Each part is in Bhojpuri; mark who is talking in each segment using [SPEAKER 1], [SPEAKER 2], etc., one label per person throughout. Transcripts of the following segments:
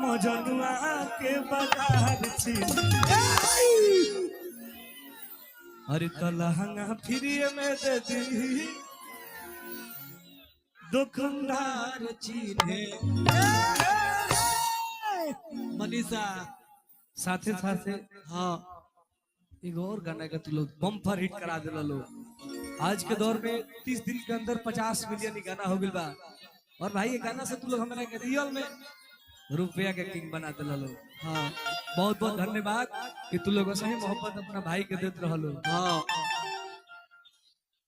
[SPEAKER 1] मजनुआ के बाजार छीन अरे तो लहंगा फ्री में दे दी दुकानदार चीने
[SPEAKER 2] मनीषा
[SPEAKER 1] साथे साथे हाँ एक और गाना का तू लोग बम्पर हिट करा दे लो। आज के दौर में 30 दिन के अंदर 50 मिलियन ही गाना हो गया बा और भाई ये गाना से तू लोग हमारा के रियल में रुपया के किंग बना दे लो। हाँ बहुत बहुत धन्यवाद कि तू लोग सही मोहब्बत अपना भाई के देते रहो। हाँ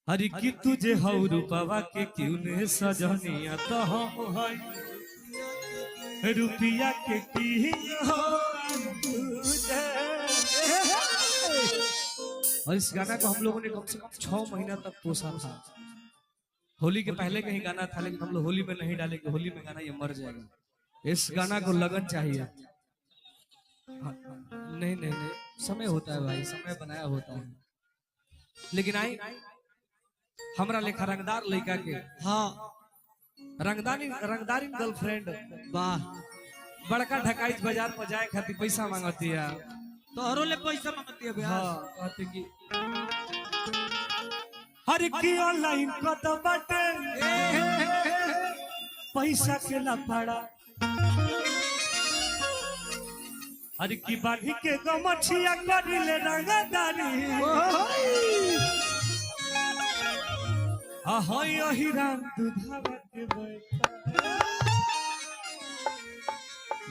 [SPEAKER 1] हरी की तुझे हौ रूपवा के क्यों ने सजनिया तो हम है रुपया के किंग हो और इस गाना को हम लोगों ने कम से कम 6 महीना तक पोसा था। होली के पहले कहीं गाना था लेकिन हम लोग होली में नहीं डालेंगे, होली में गाना ये मर जाएगा। इस गाना को लगन चाहिए। नहीं नहीं नहीं समय होता है भाई, समय बनाया होता है। लेकिन आई हमरा लेखा रंगदार लड़का के हाँ रंगदारी गर्लफ्रेंड वाह बड़का ढकाई बाजार पर जाए खातिर पैसा मांगती है
[SPEAKER 2] तोहरो ले पैसा मांगती है
[SPEAKER 1] हाँ कहते कि हर की ऑनलाइन कत बाटे पैसा के लफड़ा हर की बाढ़ी के गमछिया करिले रंगदारी हाँ यही राम दूधावा के बैठा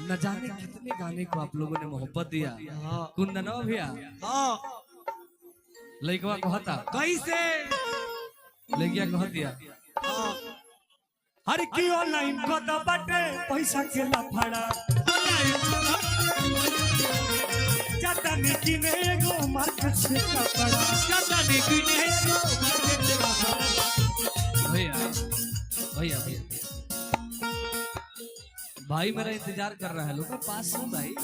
[SPEAKER 1] न जाने कितने गाने को आप लोगों ने मोहब्बत दिया। हाँ कुंदनवा भैया हाँ लड़कवा कहता
[SPEAKER 2] कैसे
[SPEAKER 1] लड़किया कह दिया हाँ हर की ऑनलाइन कत बाटे पैसा के लफड़ा जाता निकिने एगो मार्केट से कपड़ा
[SPEAKER 2] जाता निकिने एगो मार्केट से कपड़ा
[SPEAKER 1] भैया भैया भैया भाई मेरा इंतजार कर रहा है लोग पास हूँ भाई।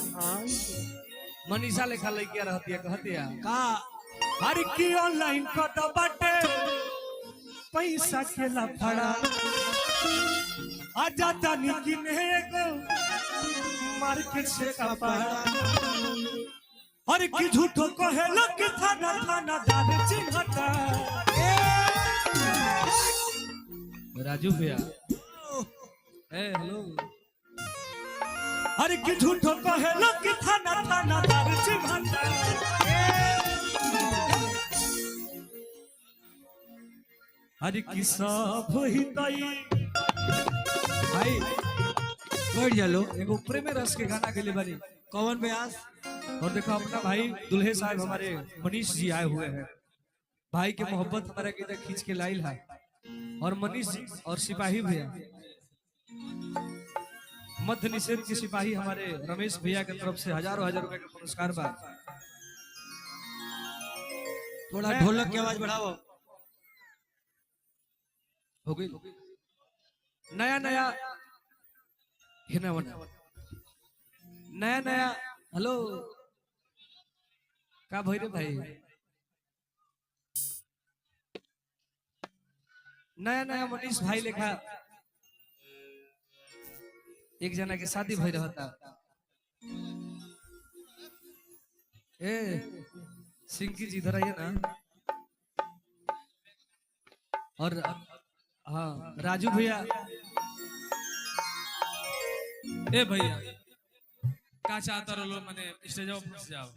[SPEAKER 1] मनीषा लेखा लड़किया रहती है कहती है का हर की ऑनलाइन कत बाटे पैसा के लफड़ा आ जाता निकिने एगो मार्केट से कपड़ा हर की झूठो कहे लोग थाना थाना दान चिन्हता राजू भैया ए हेलो हर की झूठो कहे लोग थाना थाना दान चिन्हता हर की सब ही तई भाई
[SPEAKER 2] बैठ जा लो
[SPEAKER 1] एगो प्रेम रस के गाना के लिए बनी
[SPEAKER 2] कौन ब्यास
[SPEAKER 1] और देखो अपना भाई दुल्हे साहब हमारे मनीष जी आए हुए हैं। भाई के मोहब्बत हमारा के इधर खींच के लाइल है और मनीष जी और सिपाही भैया मध्य निषेध के सिपाही हमारे रमेश भैया की तरफ से हजारों हजार रुपए का पुरस्कार बा।
[SPEAKER 2] थोड़ा ढोलक की आवाज बढ़ाओ
[SPEAKER 1] हो गई नया नया नया नया हेलो का भैरे भाई नया नया मनीष भाई लेखा एक जना के शादी भई रहता ए सिंकी जी इधर आइए ना और हाँ राजू भैया
[SPEAKER 3] ए भैया का चाहता रहो मैंने स्टेज पर जाओ